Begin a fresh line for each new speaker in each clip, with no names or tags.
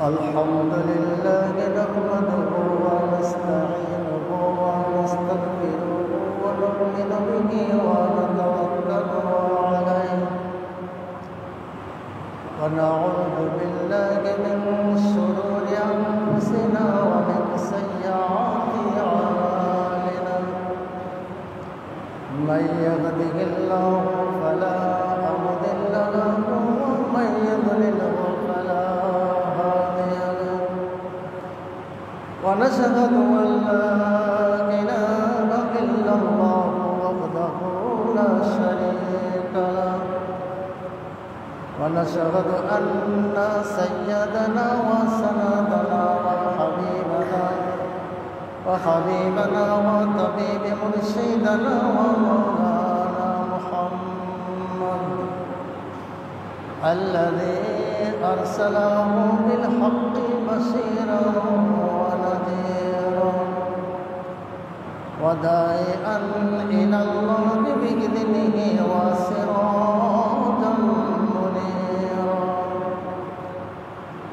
الحمد لله نحمده ونستعينه ونستغفره ونؤمن به ونتوكل عليه ونعوذ بالله من شرور أنفسنا ومن سيئات أعمالنا من يهده الله فلا مضل له ومن يضلله فلا هادي له ونشهد أن لا إله إلا الله وحده لا شريك له ونشهد أن سيدنا وسندنا وحبيبنا وطبيب مرشدنا ومولانا محمد الذي أرسله بالحق بشيرا ونذيرا وداعيا إلى الله بإذنه وسراجا منيرا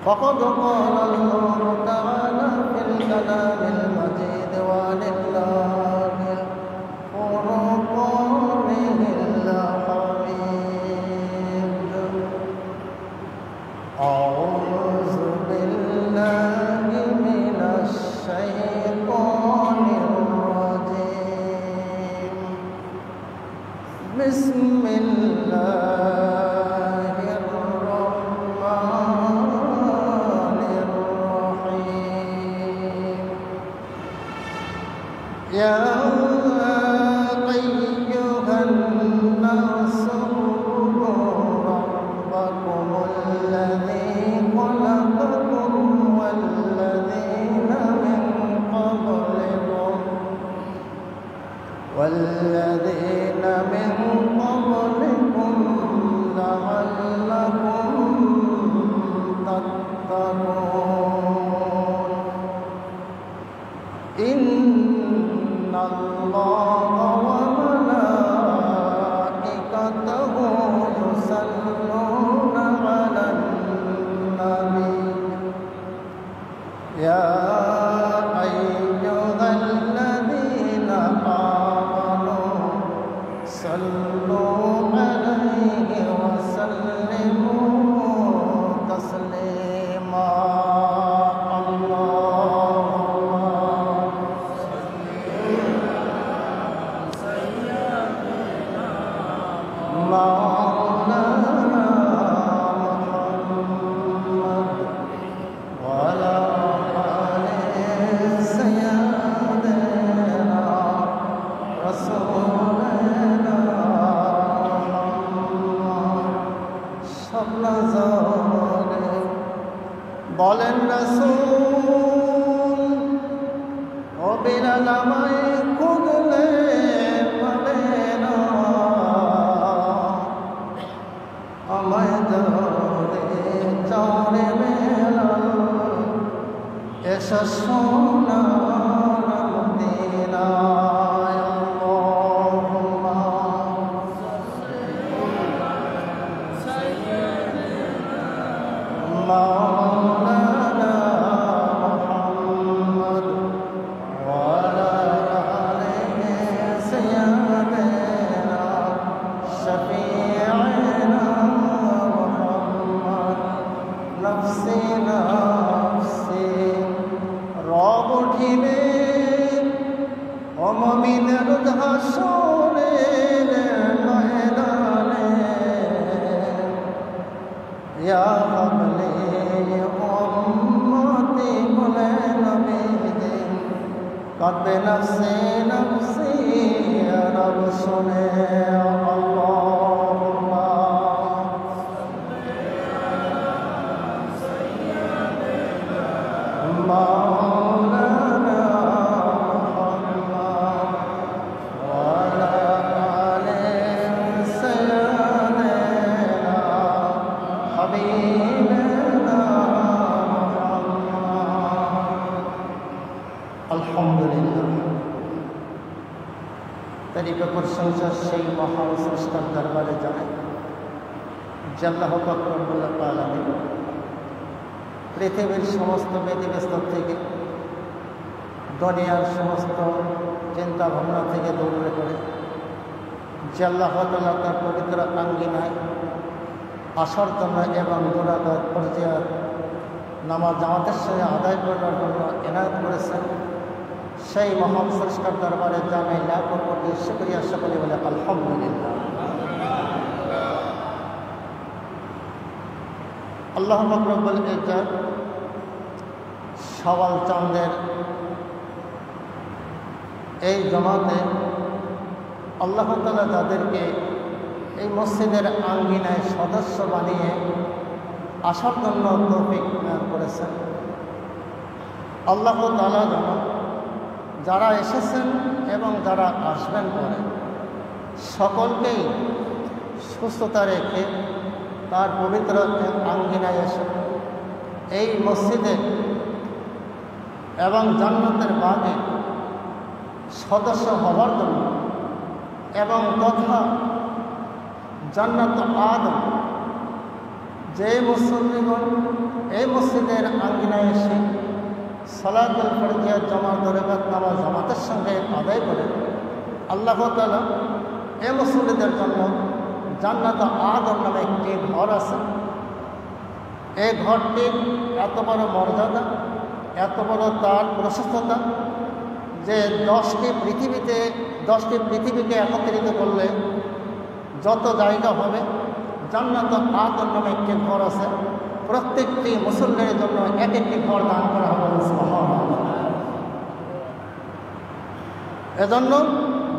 فقد قال الله تعالى في الكلام المجيد ولله فرقانه الحميد أعوذ بالله من الشيطان الرجيم بسم الله الرحمن الرحيم يا أيها الناس اعبدوا ربكم الذي خلقكم والذين من قبلكم لعلكم تتقون إن الله وملائكته يصلون على النبي يا أيها الذين آمنوا صلوا عليه وسلموا تسليما مولانا محمد وعلى آل سيدنا رسولنا محمد সাল্লাল্লাহু বলেন রাসূল ও বিলাল আমায় খুঁজলে পাবে না আমায় ধরে চলে বেলাল এসো সোনার মদিনায় আল্লাহুম্মা مولانا محمد وعلى آله سيدنا شفيعنا محمد نفسي نفسي রব উঠিবে মুমিনের হাসরের ময়দানে ইয়া হাবলি উম্মতি বলে নবী দিন কাঁদে নফসি নফসি রব শুনে আল্লাহুম্মা مولانا محمد وعلى آل سيدنا حبيبنا محمد الحمد لله तरीका प्रशंसा সেই মহান স্রষ্টার দরবারে জানাই যে আল্লাহ পাক রব্বুল আলামিন পৃথিবীর সমস্ত ব্যতিব্যস্ত থেকে, দুনিয়ার সমস্ত চিন্তা ভাবনা থেকে দৌড়ে করে যে আল্লাহ তাআলা তার পবিত্র আঙ্গিনায় আসার জন্য এবং দুরাকাত পর্যায়ের নামাজ জামাতের সঙ্গে আদায় করার জন্য এনায়েত করেছেন, সেই মহান সৃষ্টির দরবারে জামে লাখো কোটি শুকরিয়া সকলে বলে আলহামদুলিল্লাহ। আল্লাহ পাক রব্বুল ইজ্জত শাওয়াল চাঁদের এই জমাতে আল্লাহ তাআলা যাদেরকে এই মসজিদের আঙ্গিনায় সদস্য বানিয়ে আসার জন্য তৌফিক করেছেন, আল্লাহ তাআলা যেন যারা এসেছেন এবং যারা আসবেন পরে সকলকেই সুস্থতা রেখে তার পবিত্র আঙ্গিনায় এসে এই মসজিদে এবং জান্নাতের বাগে সদস্য হওয়ার জন্য এবং তথা জান্নাত আদম যে মুসল্লিগণ এই মসজিদের আঙ্গিনায় এসে সালাতুল ফরজিয়াত জামাত দরকাত নামাজ জামাতের সঙ্গে আদায় করে আল্লাহ তাআলা এই মুসল্লিদের জন্য জান্নাত আদম নামে একটি ঘর আছে। এই ঘরটির এত বড় মর্যাদা, এত বড় তার প্রশস্ততা যে 10টি পৃথিবীকে একত্রিত করলে যত জায়গা হবে, জান্নাত আদম নামে একটি ঘর আছে। প্রত্যেকটি মুসল্লির জন্য এক একটি ঘর দান করা হবে। এজন্য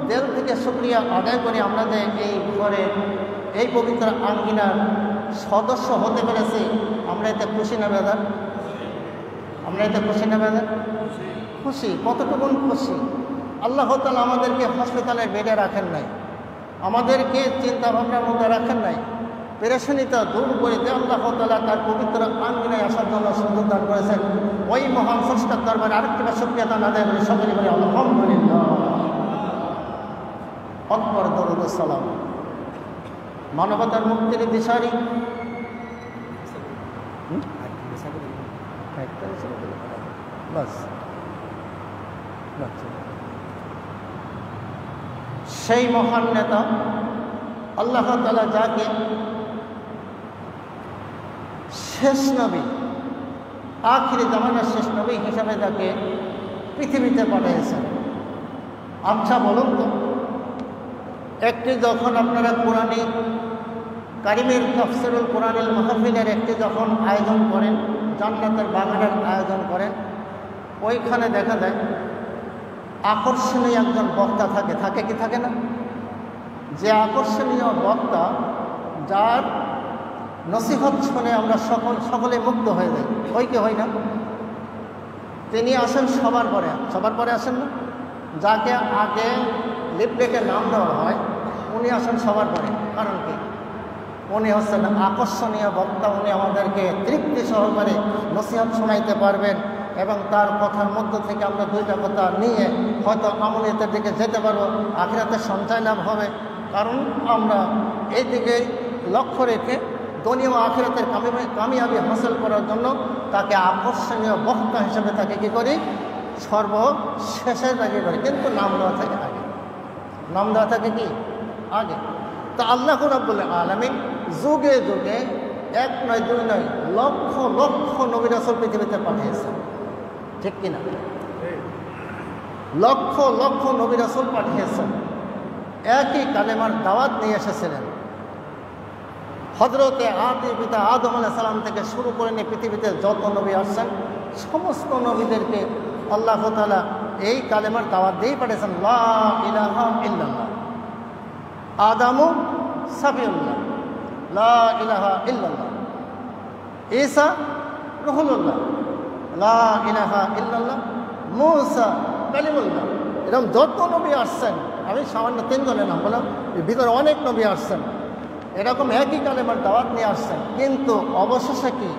দিল থেকে শুকরিয়া আদায় করে আমরা যে এই ঘরে এই পবিত্র আঙ্গিনার সদস্য হতে পেরেছি, আমরা এতে খুশি না বেদার? আমরা এতে খুশি না বেদার? খুশি। কতটুকুন খুশি! আল্লাহ তাআলা আমাদেরকে হসপিটালের বেডে রাখেন নাই, আমাদেরকে চিন্তা ভাবনার মধ্যে রাখেন নাই, পেরেশানিটা দূর করে দিয়ে আল্লাহ তাআলা তার পবিত্র আঙ্গিনায় আসার জন্য সুযোগ দান করেছেন। ওই মহান স্রষ্টার দরবারে আরেকটি শুকরিয়া দান আদায় করে সকলে বলে আলহামদুলিল্লাহ। আকবার দরুদ সালাম। মানবতার মুক্তির দিশারি সেই মহান নেতা আল্লাহ তাআলা যাকে শেষ নবী, আখিরি জামানার শেষ নবী হিসাবে যাকে পৃথিবীতে পাঠিয়েছেন। আচ্ছা বলুন তো, একটি যখন আপনারা কোরআনে কারিমের তাফসিরুল কোরআনুল মাহফিলের একটি যখন আয়োজন করেন, জান্নাতের বাগানের আয়োজন করেন, ওইখানে দেখা যায় আকর্ষণীয় একজন বক্তা থাকে কি থাকে না? যে আকর্ষণীয় বক্তা, যার নসিহত শুনে আমরা সকলে মুগ্ধ হয়ে যাই, কি হয় না? তিনি আসেন সবার পরে আসেন না? যাকে আগে লিফলেটে নাম দেওয়া হয় উনি আসেন সবার পরে। কারণ কি? উনি হচ্ছেন আকর্ষণীয় বক্তা। উনি আমাদেরকে তৃপ্তি সহকারে নসিহত শোনাইতে পারবেন এবং তার কথার মধ্য থেকে আমরা দুইটা কথা নিয়ে হয়তো আমলিয়াতের দিকে যেতে পারবো, আখিরাতের সঞ্চয় লাভ হবে। কারণ আমরা এই দিকে লক্ষ্য রেখে দুনিয়া ও আখিরাতের কামিয়াবি হাসিল করার জন্য তাকে আকর্ষণীয় বক্তা হিসেবে তাকে কী করি? সর্বশেষে তাকে করি। কিন্তু নাম দেওয়া থাকে আগে, নাম দেওয়া থাকে কি আগে। তা আল্লাহ রাব্বুল আলামিন যুগে যুগে এক নয় দুই নয় লক্ষ লক্ষ নবী রাসূল পৃথিবীতে পাঠিয়েছেন, ঠিক কিনা? লক্ষ লক্ষ নবী রাসূল পাঠিয়েছেন, একই কালেমার দাওয়াত নিয়ে এসেছিলেন। হযরতে আদি পিতা আদম আলাইহিস সালাম থেকে শুরু করে নিয়ে পৃথিবীতে যত নবী আসছেন সমস্ত নবীদেরকে আল্লাহ তাআলা এই কালেমার দাওয়াত দিয়েই পাঠিয়েছেন। লা ইলাহা ইল্লাল্লাহ, আদামু সাফিউল্লাহ, লা ইলাহা ইল্লাল্লাহ, ঈসা রুহুল্লাহ, লা ইলাহা ইল্লাল্লাহ, মূসা কালিমুল্লাহ। এরকম যত নবী আসছেন, আমি সামান্য 3 জনের নাম বললাম, এর ভিতরে অনেক নবী আসছেন, এরকম একই কালেমার দাওয়াত নিয়ে আসছেন। কিন্তু অবশেষে কি?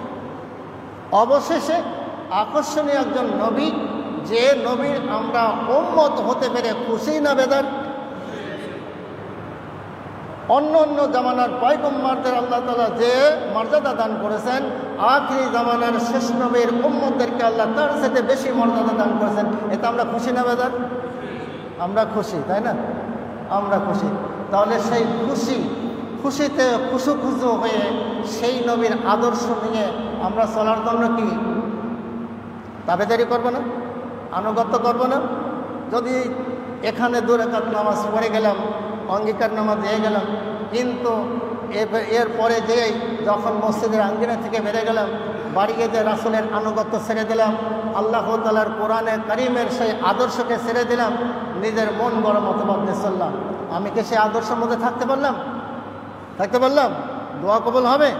অবশেষে আকর্ষণীয় একজন নবী, যে নবীর আমরা উম্মত হতে পেরে খুশি না বেদার? অন্য অন্য জামানার পয়গম্বরদের আল্লাহ তাআলা যে মর্যাদা দান করেছেন, আখিরি জামানার শেষ নবীর উম্মতদেরকে আল্লাহ তার সাথে বেশি মর্যাদা দান করেছেন। এতে আমরা খুশি না বেজার? আমরা খুশি, তাই না? আমরা খুশি। তাহলে সেই খুশিতে খুশু হয়ে সেই নবীর আদর্শ নিয়ে আমরা চলার জন্য কি তাবেদারি করব না? আনুগত্য করব না? যদি এখানে 2 রাকাত নামাজ পড়ে গেলাম, অঙ্গীকার নামাজ দিয়ে গেলাম, কিন্তু এরপরে যেই যখন মসজিদের আঙ্গিনা থেকে বেড়ে গেলাম, বাড়ি গিয়ে যে রাসূলের আনুগত্য ছেড়ে দিলাম, আল্লাহ তাআলার কোরআনে কারিমের সেই আদর্শকে ছেড়ে দিলাম, নিজের মন বড় মতবাদ নিয়ে চললাম, আমি কি সেই আদর্শের মধ্যে থাকতে পারলাম? দোয়া কবুল হবে?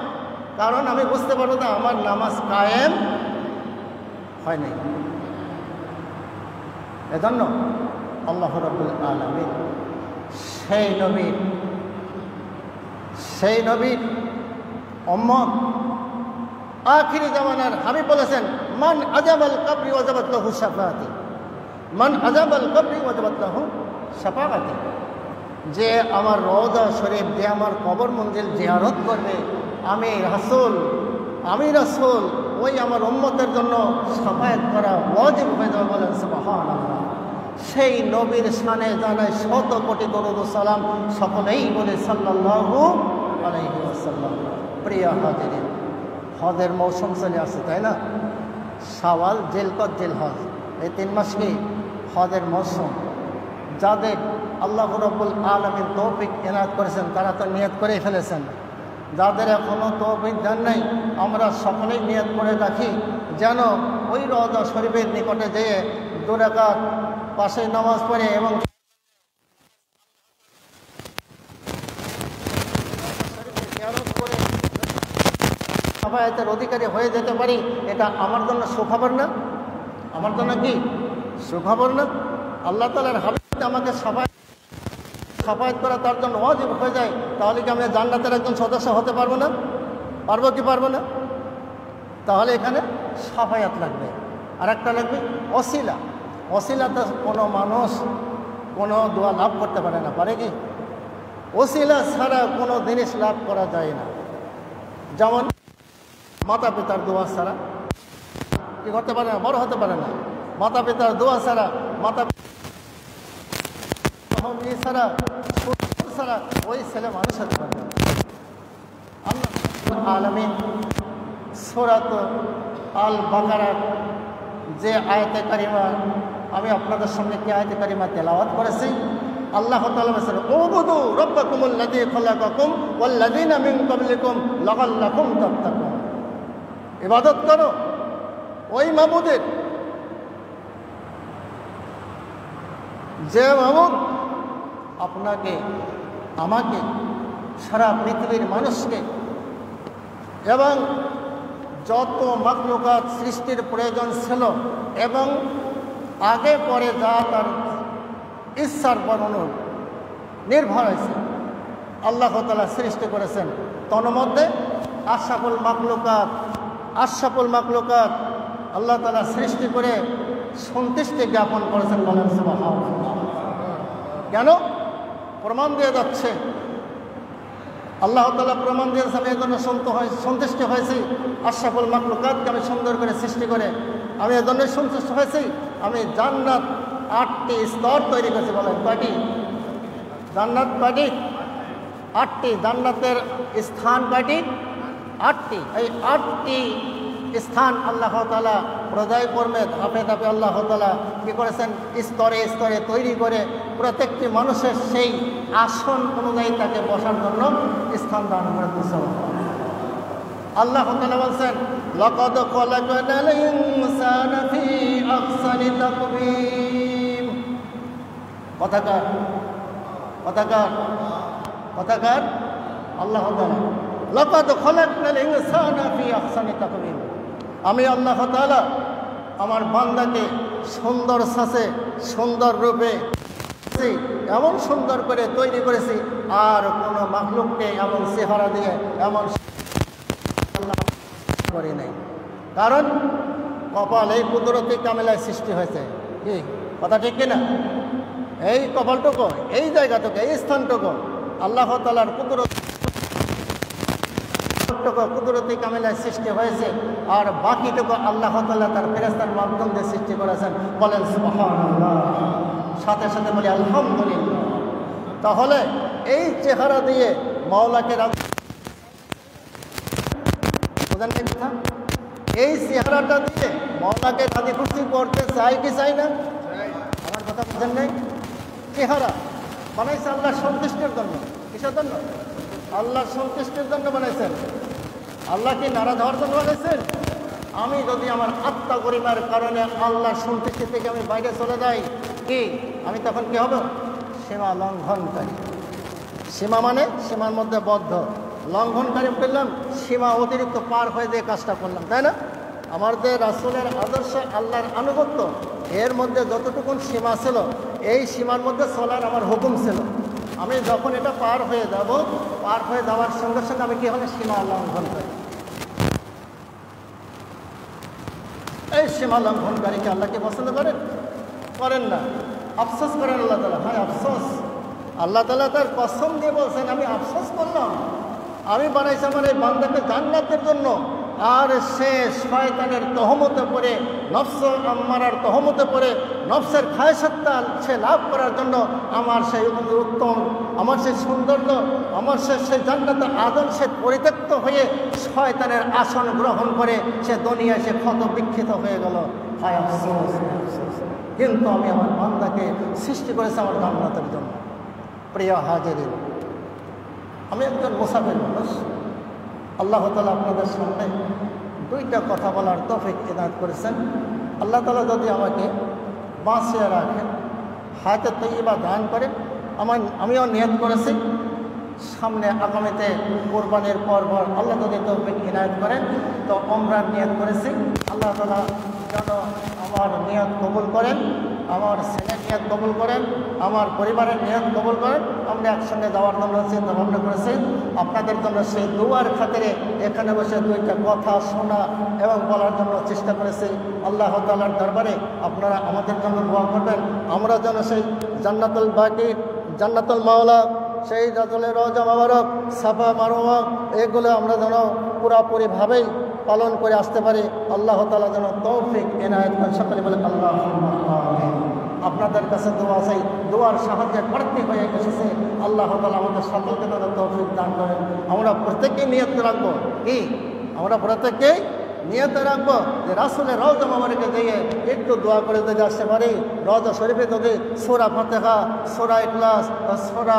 কারণ আমি বুঝতে পারবো না আমার নামাজ কায়েম হয় নাই। এজন্য আল্লাহ রাব্বুল আলামিন সেই নবীর উম্মত আখিরি জামানার হাবিব বলেছেন, মান আজাবাল কবরি ওয়াজাবাত লাহু শাফাআতি, মান আজাবাল কবরি ওয়াজাবাত লাহু শাফাআতি। যে আমার রওজা শরীফ, যে আমার কবর মঞ্জিল জিয়ারত করবে, আমি রাসূল ওই আমার উম্মতের জন্য শাফায়াত করা ওয়াজিব হয়ে যাবে। বলেন সুবহানাল্লাহ। সেই নবীর শানে জানায় শত কোটি দরুদ ও সালাম, সকলেই বলে সাল্লাল্লাহু আলাইহি ওয়াসাল্লাম। প্রিয় হাজিরিন, হজের মৌসুম চলে আসছে, তাই না? শাওয়াল, জিলকদ, জিলহজ, এই 3 মাস কি হজের মৌসুম। যাদের আল্লাহ রাব্বুল আলামিন তৌফিক এনায়েত করেছেন তারা তো নিয়ত করেই ফেলেছেন। যাদের এখনও তৌফিক দেন নাই, আমরা সকলেই নিয়ত করে রাখি যেন ওই রওজা শরীফের নিকটে যেয়ে 2 রাকাত পাশে নামাজ পড়ে এবং শাফায়াতের অধিকারী হয়ে যেতে পারি। এটা আমার জন্য সুখবর না? আমার জন্য কি সুখবর না? আল্লাহ তাআলার হাবিব আমাকে শাফায়াত করা তার জন্য ওয়াজিব হয়ে যায়, তাহলে কি আমি জান্নাতের একজন সদস্য হতে পারবো না? পারবো কি পারবো না? তাহলে এখানে শাফায়াত লাগবে, আর একটা লাগবে ওসিলা। ওসিলাতে কোনো মানুষ কোনো দোয়া লাভ করতে পারে না, পারে কি? ওসিলা ছাড়া কোনো জিনিস লাভ করা যায় না। যেমন মাতা পিতার দোয়া ছাড়া কি করতে পারে না, বড় হতে পারে না। মাতা পিতার দোয়া ছাড়া, মাতা ছাড়া ছাড়া ওই ছেলে মানুষ হতে পারে না। আল্লাহ আলামিন সূরাত আল বাকারার যে আয়াতে কারিমা আমি আপনাদের সামনে কি আয়াতে কারিমা তেলাওয়াত করেছি, আল্লাহ তাআলা বলেছেন, উবুদু রাব্বাকুমুল্লাযী খালাকাকুম ওয়াল্লাযীনা মিন ক্বাবলিকুম লাআল্লাকুম তাত্তাকুন। ইবাদত করো ওই মাবুদের, যে মাবুদ আপনাকে, আমাকে, সারা পৃথিবীর মানুষকে এবং যত মাখলুকাত সৃষ্টির প্রয়োজন ছিল এবং আগে পরে যা তার ইচ্ছার বর্ণনা নির্ভর হয়েছে আল্লাহ তাআলা সৃষ্টি করেছেন। তন্মধ্যে আশরাফুল মাখলুকাত আল্লাহ তাআলা সৃষ্টি করে সন্তুষ্টি জ্ঞাপন করেছেন। বলেন সুবহানাল্লাহ। কেন? প্রমাণ দিয়ে যাচ্ছে, আল্লাহ তাআলা প্রমাণ দিয়েছেন, আমি এজন্য সন্তুষ্ট হয়েছি। আশরাফুল মাখলুকাতকে আমি সুন্দর করে সৃষ্টি করে আমি এজন্যই সন্তুষ্ট হয়েছি। আমি জান্নাত 8টি স্তর তৈরি করেছি। বলেন কয়টি? জান্নাত কয়টি? 8টি। জান্নাতের স্থান কয়টি? 8টি। এই 8টি স্থান আল্লাহ তাআলা পর্যায়ক্রমে ধাপে ধাপে আল্লাহ তাআলা কী করেছেন, স্তরে স্তরে তৈরি করে প্রত্যেকটি মানুষের সেই আসন অনুযায়ী তাকে বসার জন্য স্থান দান করে দিয়েছেন। আল্লাহ তাআলা বলছেন, লাকাদ খালাকনাল ইনসানা ফি আহসানি তাকওয়িম। কথাকার আল্লাহ তাআলা, লাকাদ খালাকনাল ইনসানা ফি আহসানি তাকওয়িম। আমি আল্লাহ তাআলা আমার বান্দাকে সুন্দর সাজে, সুন্দর রূপে এমন সুন্দর করে তৈরি করেছি, আর কোনো মাখলুককে এমন চেহারা দিয়ে এমন করি নাই। কারণ কপাল এই কুদরতি কামেলায় সৃষ্টি হয়েছে। কি কথা ঠিক কিনা? এই কপালটুকু, এই জায়গাটুকু, এই স্থানটুকু আল্লাহ তাআলার কুদরতি কামিলায় সৃষ্টি হয়েছে, আর বাকিটুকু আল্লাহ তাআলা তার ফেরেশতার মাধ্যম দিয়ে সৃষ্টি করেছেন। বলেন সুবহানাল্লাহ, সাথে সাথে বলি আলহামদুলিল্লাহ। তাহলে এই চেহারা দিয়ে মাওলাকে এই চেহারাটা দিয়ে মাওলাকে রাজি খুশি করতে চাই কি চাই না? আমার কথা বুঝেন নাই? চেহারা বানাইছে আল্লাহর সন্তুষ্টির জন্য। কিসের জন্য? আল্লাহর সন্তুষ্টির জন্য বানাইছেন। আল্লাহ কি নারাজ হওয়ার জন্য বানাইছেন? আমি যদি আমার আত্মা গরিমার কারণে আল্লাহর সন্তুষ্টি থেকে আমি বাইরে চলে যাই, কি আমি তখন কি হব? সীমা লঙ্ঘনকারী। সীমা মানে সীমার মধ্যে বদ্ধ, লঙ্ঘনকারী বললাম, সীমা অতিরিক্ত পার হয়ে যে কাজটা করলাম, তাই না? আমাদের রাসূলের আদর্শ, আল্লাহর আনুগত্য, এর মধ্যে যতটুকুন সীমা ছিল, এই সীমার মধ্যে চলার আমার হুকুম ছিল। আমি যখন এটা পার হয়ে যাব, পার হয়ে যাওয়ার সঙ্গে সঙ্গে আমি কি হবে? সীমা লঙ্ঘনকারী। এই সীমা লঙ্ঘনকারীকে আল্লাহকে পছন্দ করেন? করেন না। আফসোস করেন আল্লাহ তাআলা? হ্যাঁ, আফসোস। আল্লাহ তাআলা তার কসম দিয়ে বলছেন, আমি আফসোস করলাম, আমি বানাইছি আমার এই বান্দাকে জান্নাতের জন্য, আর সে শয়তানের তহমতে পড়ে, নফস আম্মারার তহমতে পড়ে, নফসের খায়সাত্তা সে লাভ করার জন্য আমার সেই উত্তম, আমার সেই সৌন্দর্য, আমার সেই জান্নাতে আদম সে পরিত্যক্ত হয়ে শয়তানের আসন গ্রহণ করে সে দুনিয়ায় সে ক্ষত বিক্ষিত হয়ে গেল। হায় আফসোস। কিন্তু আমি আমার বান্দাকে সৃষ্টি করেছি আমার জান্নাতের জন্য। প্রিয় হাজিরিন, আমি একজন মুসাফির মানুষ। আল্লাহ তাআলা আপনাদের সামনে দুইটা কথা বলার তৌফিক ইনায়াত করেছেন। আল্লাহ তাআলা যদি আমাকে বাঁচিয়ে রাখেন, হায়াতে তৈয়বা দান করেন, আমিও নিয়ত করেছি সামনে আগামীতে কোরবানির পর্ব আল্লাহ যদি তৌফিক ইনায়াত করেন, তো উমরার নিয়ত করেছি। আল্লাহ তাআলা যেন আমার নিয়ত কবুল করেন, আমার ছেলের নিয়ত কবুল করেন, আমার পরিবারের নিয়ত কবুল করেন। আমরা একসঙ্গে যাওয়ার জন্য চিন্তা ভাবনা করেছি। আপনাদের জন্য সেই দুয়ার খাতিরে এখানে বসে দুইটা কথা শোনা এবং বলার জন্য চেষ্টা করেছি। আল্লাহ তাআলার দরবারে আপনারা আমাদের জন্য দোয়া করবেন, আমরা যেন সেই জান্নাতুল বাকি, জান্নাতুল মাওলা, সেই রাজুলের রওজা মোবারক, সাফা মারওয়া, এগুলো আমরা যেন পুরাপুরিভাবেই পালন করে আসতে পারি। আল্লাহ তাআলা যেন তৌফিক এনায়েত করেন। সকলে বলে আল্লাহুম্মা আমিন। আপনাদের কাছে দোয়া চাই, দোয়ার সাহায্যে প্রার্থী হয়ে এসেছে। আল্লাহ তাআলা আমাদের সকলকে যেন তৌফিক দান করেন। আমরা প্রত্যেকেই নিয়ত রাখবো, কি আমরা প্রত্যেকেই নিয়ত রাখবো যে রাসূলের রওজা মোবারকে দিয়ে একটু দোয়া করে যদি আসতে পারি, রওজা শরীফে যদি সূরা ফাতিহা, সূরা ইখলাস, সূরা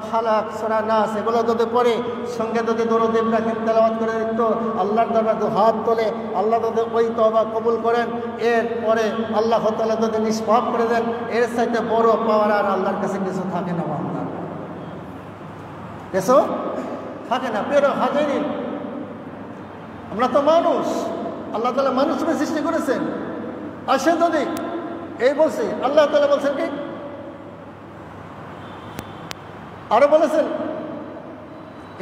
ফালাক, সূরা নাস এগুলো যদি পড়ে, সঙ্গে যদি দরুদ ইব্রাহিম তেলাওয়াত করে একটু আল্লাহর দরবারে হাত তোলে, আল্লাহ যদি ওই তওবা কবুল করেন, এরপরে আল্লাহ তাআলা যদি নিষ্পাপ করে দেন, এর চাইতে বড় পাওয়ার আর আল্লাহর কাছে কিছু থাকে না। বান্দার কিছু থাকে না। প্রিয় হাজিরিন, আমরা তো মানুষ, আল্লাহ তাআলা মানুষকে সৃষ্টি করেছেন। আসে যদি এই বলছি, আল্লাহ তাআলা বলছেন কি? আরো বলেছেন,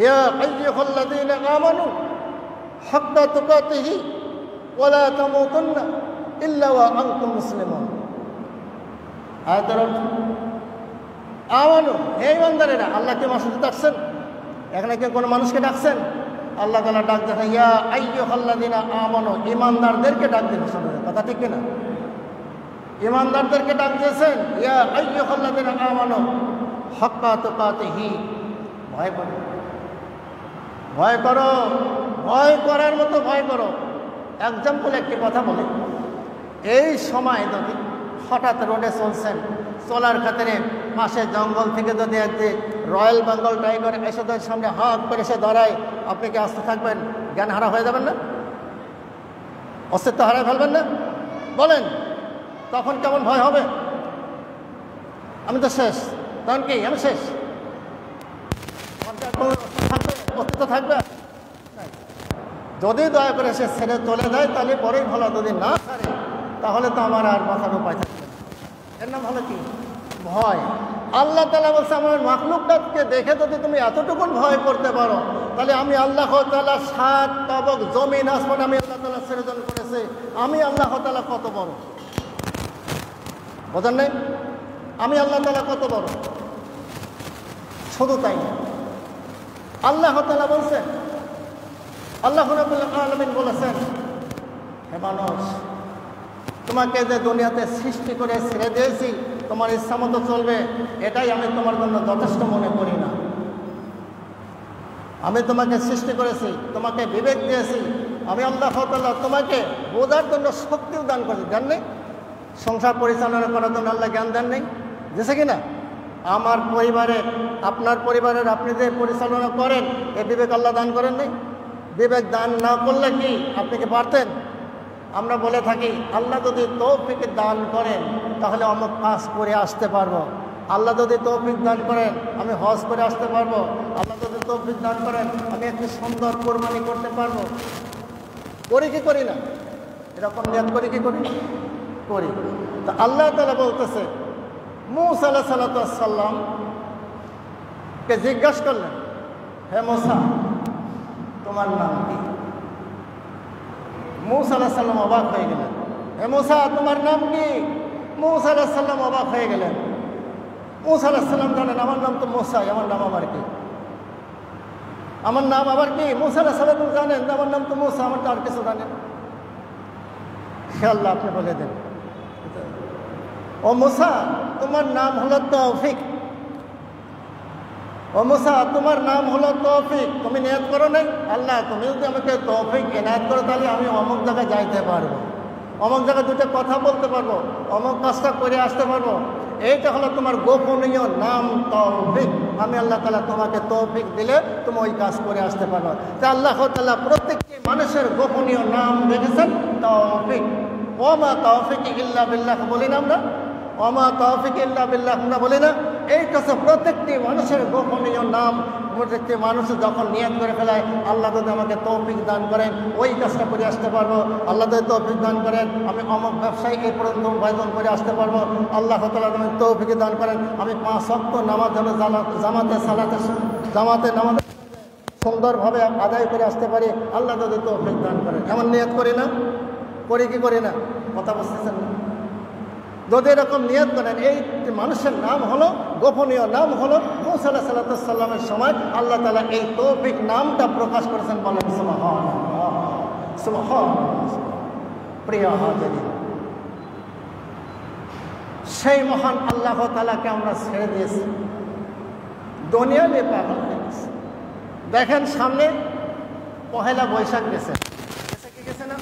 ইয়া আইয়ুহাল্লাযীনা আমানু হাক্কা তুকাতিহি ওয়া লা তামুতুন্না ইল্লা ওয়া আনতুম মুসলিমুন। আয়াতের অর্থ, আমানু, হে ইমানদারেরা। আল্লাহকে মাসুদ ডাকছেন, এখানে কি কোনো মানুষকে ডাকছেন? আল্লাহ তাআলা ডাক দেন, ইয়া আইয়ুহাল্লাযীনা আমানু, ইমানদারদেরকে ডাক দেন। কথা ঠিক কিনা? ইমানদারদেরকে ডাক দিয়েছেন, ইয়া আইয়ুহাল্লাযীনা আমানু হাক্কা তুকাতিহি। ভয় করো, ভয় করো, ভয় করার মতো ভয় করো। এক্সাম্পল একটি কথা বলে, এই সময় যদি হঠাৎ রোডে চলছেন, চলার খাতিরে পাশে জঙ্গল থেকে যদি একটি রয়্যাল বেঙ্গল টাইগার এসে তার সামনে হাত করে এসে দাঁড়ায়, আপনি কি আস্তে থাকবেন? জ্ঞান হারা হয়ে যাবেন না? অস্তিত্ব হারায় ফেলবেন না? বলেন, তখন কেমন ভয় হবে? আমি তো শেষ, তখন কি আমি শেষ? অস্তিত্ব থাকবে? যদি দয়া করে সে ছেড়ে চলে যায় তাহলে পরেই ভালো, যদি না ছাড়ে তাহলে তো আমার আর মাথার উপায় থাকবে। এর নাম হলো কি? ভয়। আল্লাহ তাআলা বলছে, আমার মাখলুকটাকে দেখে যদি তুমি এতটুকুন ভয় করতে পারো, তাহলে আমি আল্লাহ তাআলা 7 তবক জমিন আসমান আমি আল্লাহ তাআলা সৃজন করেছি, আমি আল্লাহ তাআলা কত বড়, বোঝেন নাই? আমি আল্লাহ তাআলা কত বড়। শুধু তাই না, আল্লাহ তাআলা বলছেন, আল্লাহ রাব্বুল আলামিন বলেছেন, হে মানুষ, তোমাকে যে দুনিয়াতে সৃষ্টি করে ছেড়ে দিয়েছি তোমার ইচ্ছা মতো চলবে, এটাই আমি তোমার জন্য যথেষ্ট মনে করি না। আমি তোমাকে সৃষ্টি করেছি, তোমাকে বিবেক দিয়েছি, আমি আল্লাহ তাআলা তোমাকে বোঝার জন্য শক্তিও দান করেছি। জান নেই সংসার পরিচালনা করার জন্য আল্লাহ জ্ঞান দেন নেই? দিয়েছে কিনা? আমার পরিবারের, আপনার পরিবারের আপনি যে পরিচালনা করেন, এ বিবেক আল্লাহ দান করেন নেই? বিবেক দান না করলে কি আপনি কি পারতেন? আমরা বলে থাকি, আল্লাহ যদি তৌফিক দান করেন তাহলে অমুক কাজ করে আসতে পারবো। আল্লাহ যদি তৌফিক দান করেন আমি হজ করে আসতে পারবো। আল্লাহ যদি তৌফিক দান করেন আমি একটি সুন্দর কোরবানি করতে পারবো। করি কি করি না? এরকম নিয়ত করি কি করি? করি। তো আল্লাহ তাআলা বলতেছে, মূসা আলাইহিস সালাম কে জিজ্ঞাসা করলেন, হে মূসা তোমার নাম কি? মূসা আলাইহিস সালাম অবাক হয়ে গেলেন। হে মূসা তোমার নাম কি? মূসা আলাইহিস সালাম অবাক হয়ে গেলেন। মূসা আলাইহিস সালাম জানেন আমার নাম তো মূসাই, আমার নাম আবার কি? আমার নাম আবার কি? মূসা আলাইহিস সালাম জানেন আমার নাম তো মূসা, আমার তো আর কিছু জানেন। হে আল্লাহ আপনি বলে দেন, ও মূসা তোমার নাম হলো তৌফিক। ও মূসা তোমার নাম হলো তৌফিক, তুমি নিয়ত করো নাই? আল্লাহ তুমি যদি আমাকে তৌফিক এনায়েত করো তাহলে আমি অমুক জায়গায় যাইতে পারবো, অমুক জায়গায় দুটো কথা বলতে পারবো, অমুক কাজটা করে আসতে পারবো। এইটা হলো তোমার গোপনীয় নাম তৌফিক। আমি আল্লাহ তাআলা তোমাকে তৌফিক দিলে তুমি ওই কাজ করে আসতে পারবো। তা আল্লাহ তাআলা প্রত্যেকটি মানুষের গোপনীয় নাম রেখেছেন তৌফিক। ওমা তৌফিক ইল্লা বিল্লাহ বলি না আমরা? ওমা তৌফিক ইল্লা বিল্লাহ আমরা বলি না? এই কাছে প্রত্যেকটি মানুষের গোপনীয় নাম। প্রত্যেকটি মানুষ যখন নিয়ত করে ফেলায়, আল্লাহ যদি আমাকে তৌফিক দান করেন ওই কাজটা করে আসতে পারবো, আল্লাহ যদি তৌফিক দান করেন আমি অমুক ব্যবসায়ী এই পর্যন্ত উপার্জন করে আসতে পারবো, আল্লাহ তাআলা যদি তৌফিক দান করেন আমি 5 ওয়াক্ত নামাজ যেন জামাতে নামাজ সুন্দরভাবে আদায় করে আসতে পারি, আল্লাহ যদি তৌফিক দান করেন। এমন নিয়ত করি না? করি কি করি না? কথা বুঝতেছেন না? যদি এরকম নিয়ত করেন, এই মানুষের নাম হলো, গোপনীয় নাম হলো মূসা আলাইহিস সালামের সময় আল্লাহ তাআলা এই তৌফিক নামটা প্রকাশ করেছেন। বলেন সুবহানাল্লাহ, সুবহানাল্লাহ। প্রিয় হাজিরিন, সেই মহান আল্লাহ তাআলাকে আমরা ছেড়ে দিয়েছি, দুনিয়া নিয়ে পাগল হয়ে গেছি। দেখেন সামনে পহেলা বৈশাখ গেছে, কি গেছে না?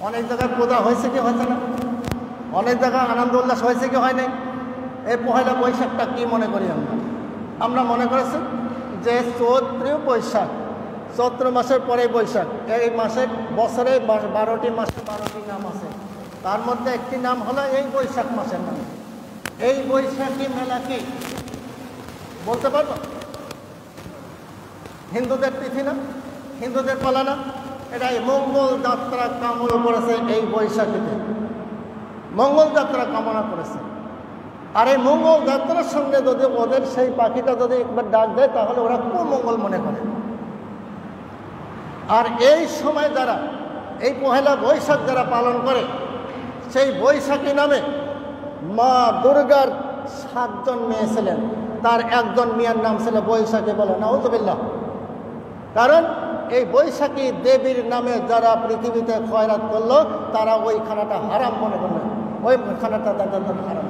অনেক জায়গায় পূজা হয়েছে কি হয়েছে না? অনেক জায়গায় আনন্দ উল্লাস হয়েছে কি হয় নাই? এই পহেলা বৈশাখটা কি মনে করি আমরা মনে করেছি যে চৈত্র বৈশাখ, চৈত্র মাসের পরে বৈশাখ। এই মাসে বছরে 12টি মাসে 12টি নাম আছে, তার মধ্যে একটি নাম হলো এই বৈশাখ মাসের নাম। এই বৈশাখী মেলা কি বলতে পারবো? হিন্দুদের তিথি না? হিন্দুদের পালা না? এটাই মঙ্গল যাত্রা কামনা করেছে এই বৈশাখীতে, মঙ্গল যাত্রা কামনা করেছে। আর এই মঙ্গল যাত্রার সঙ্গে যদি ওদের সেই পাখিটা যদি একবার ডাক দেয় তাহলে ওরা খুব মঙ্গল মনে করে। আর এই সময় যারা এই পহেলা বৈশাখ যারা পালন করে, সেই বৈশাখী নামে মা দুর্গার 7 জন মেয়ে ছিলেন, তার একজন মেয়ের নাম ছিল বৈশাখী। বলে নাউযুবিল্লাহ। কারণ এই বৈশাখী দেবীর নামে যারা পৃথিবীতে খয়রাত করলো তারা ওই খানাটা হারাম মনে করলেন, ওই খানাটা তাদের জন্য হারাম।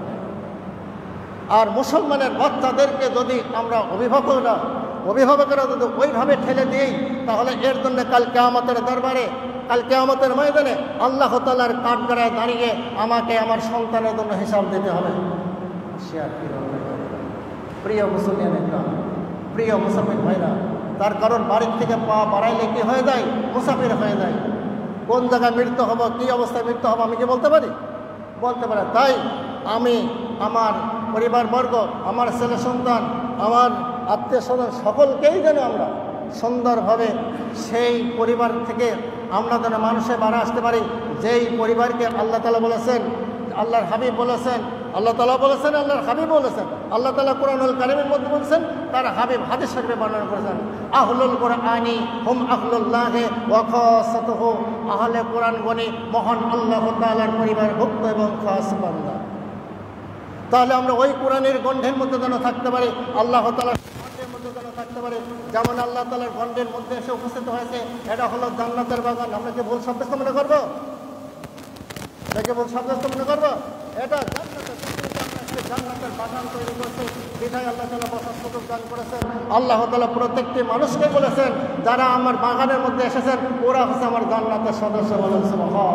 আর মুসলমানের বাচ্চাদেরকে যদি আমরা অভিভাবকরা যদি ওইভাবে ঠেলে দিই তাহলে এর জন্য কাল কিয়ামতের দরবারে, কাল কিয়ামতের ময়দানে আল্লাহ তাআলার কাঠগড়ায় দাঁড়িয়ে আমাকে আমার সন্তানের জন্য হিসাব দিতে হবে। প্রিয় মুসলমান, প্রিয় মুসাফির ভাইরা, তার কারণ বাড়ির থেকে পা বাড়াইলে কি হয়ে যায়? মুসাফির হয়ে যায়। কোন জায়গায় মৃত্যু হবো, কী অবস্থায় মৃত্যু হবো আমি কি বলতে পারি? বলতে পারে। তাই আমি আমার পরিবারবর্গ, আমার ছেলে সন্তান, আমার আত্মীয় স্বজন সকলকেই যেন আমরা সুন্দরভাবে সেই পরিবার থেকে আমরা যেন মানুষে বাড়া আসতে পারি, যেই পরিবারকে আল্লাহ তাআলা বলেছেন, আল্লাহর হাবিব বলেছেন, আল্লাহ তাআলা বলেছেন, আল্লাহর হাবিব বলেছেন। আল্লাহ তাআলা কুরআনুল কারীমের মধ্যে বলেছেন, তার হাবিব হাদিস শরীফে বর্ণনা করেছেন, আহলুল কুরআনি হুম আহলুল্লাহি ওয়া খাসাতুহু। আহলে কোরআন গণে মহান আল্লাহ তাআলার পরিবারভুক্ত এবং খাস বান্দা। তাহলে আমরা ওই কোরআনের গণ্ঠের মধ্যে যেন থাকতে পারি, আল্লাহ তাআলার গণ্ঠের মধ্যে যেন থাকতে পারি। যেমন আল্লাহ তাআলার গণ্ঠের মধ্যে এসে উপস্থিত হয়েছে, এটা হলো জান্নাতের বাগান। আমরা কি ভুল সাব্যস্ত মনে করবো? এটাকে ভুল সাব্যস্ত মনে করবো? এটা জান্নাতের বাগান তৈরি করেছে, বিধায় আল্লাহ তাআলা বসার সুযোগ দান করেছেন। আল্লাহ তাআলা প্রত্যেকটি মানুষকে বলেছেন, যারা আমার বাগানের মধ্যে এসেছেন ওরা হচ্ছে আমার জান্নাতের সদস্য। বলেন সুবহানাল্লাহ।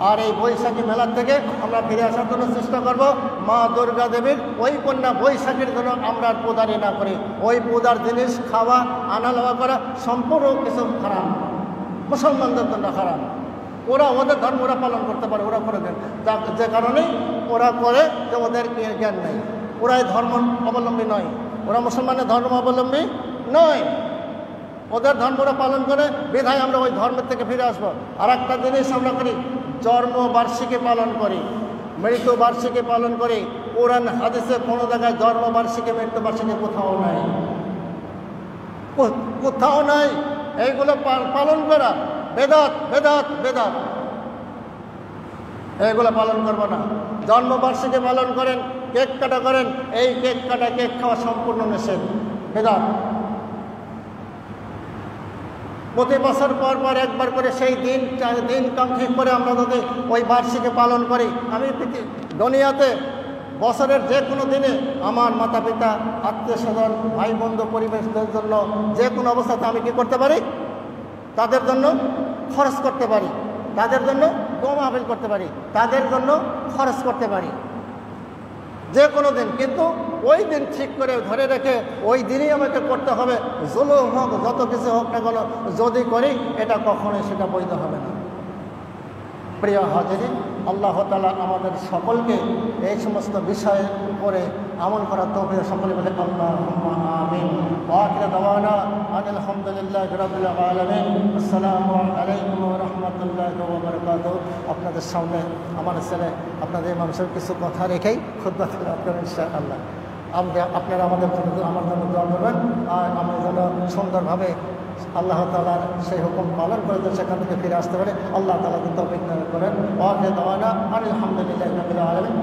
আর এই বৈশাখী মেলার থেকে আমরা ফিরে আসার জন্য চেষ্টা করব। মা দুর্গা দেবীর ওই কন্যা বৈশাখীর জন্য আমরা পূজারি না করি। ওই পূজার জিনিস খাওয়া আনা নেওয়া করা সম্পূর্ণ কিছু হারাম, মুসলমানদের জন্য হারাম। ওরা ওদের ধর্ম ওরা পালন করতে পারে, ওরা করে দেন, যে কারণেই ওরা করে যে ওদের জ্ঞান নেই। ওরা এই ধর্ম অবলম্বী নয়, ওরা মুসলমানের ধর্ম অবলম্বী নয়, ওদের ধর্ম ওরা পালন করে, বিধায় আমরা ওই ধর্মের থেকে ফিরে আসবো। আর একটা জিনিস আমরা করি, জন্মবার্ষিকী পালন করি, মৃত্যুবার্ষিকী পালন করি। কোরআন হাদিসে কোনো জায়গায় জন্মবার্ষিকী মৃত্যুবার্ষিকী কোথাও নাই, কোথাও নাই। এইগুলো পালন করা বেদাত, বেদাত, বেদাত। এইগুলো পালন করবো না। জন্মবার্ষিকী পালন করেন, কেক কাটা করেন, এই কেক কাটা কেক খাওয়া সম্পূর্ণ নিষেধ, বেদাত। প্রতি বছর পর পর একবার করে সেই দিন কাম ঠিক করে আমরা যদি ওই বার্ষিকী পালন করি, আমি দুনিয়াতে বছরের যে কোনো দিনে আমার মাতা পিতা, আত্মীয় স্বজন, ভাই বন্ধু, পরিবেশদের জন্য যে কোনো অবস্থাতে আমি কি করতে পারি, তাদের জন্য খরচ করতে পারি, তাদের জন্য দোয়া মাহফিল করতে পারি, তাদের জন্য খরচ করতে পারি যে কোনো দিন। কিন্তু ওই দিন ঠিক করে ধরে রেখে ওই দিনই আমাকে করতে হবে, জুলুম হোক যত কিছু হোক না কেন, যদি করি এটা কখনোই সেটা বৈধ হবে না। প্রিয় হাজিরিন, আল্লাহ তাআলা আমাদের সকলকে এই সমস্ত বিষয়ের উপরে আমল করার তৌফিক সকলে বলে আল্লাহুম্মা আমিন। ওয়া আখিরু দাওয়ানা আনিল হামদুলিল্লাহি রাব্বিল আলামিন। আসসালামু আলাইকুম ওয়া রাহমাতুল্লাহি ওয়া বারাকাতুহু। আপনাদের সামনে আমার ছেলে আপনাদের ইমাম সাহেব কিছু কথা রেখেই খুতবা তেলাওয়াত করবেন ইনশাআল্লাহ। আপনারা আমাদের জন্য আমার জন্য দোয়া করবেন, আর আমি যেন সুন্দরভাবে আল্লাহ তাআলার সেই হুকুম পালন করে সেখান থেকে ফিরে আসতে পারে। আল্লাহ তাআলা তৌফিক দান করেন। ওয়া আখিরু দাওয়ানা আনিল হামদুলিল্লাহি রাব্বিল আলামিন।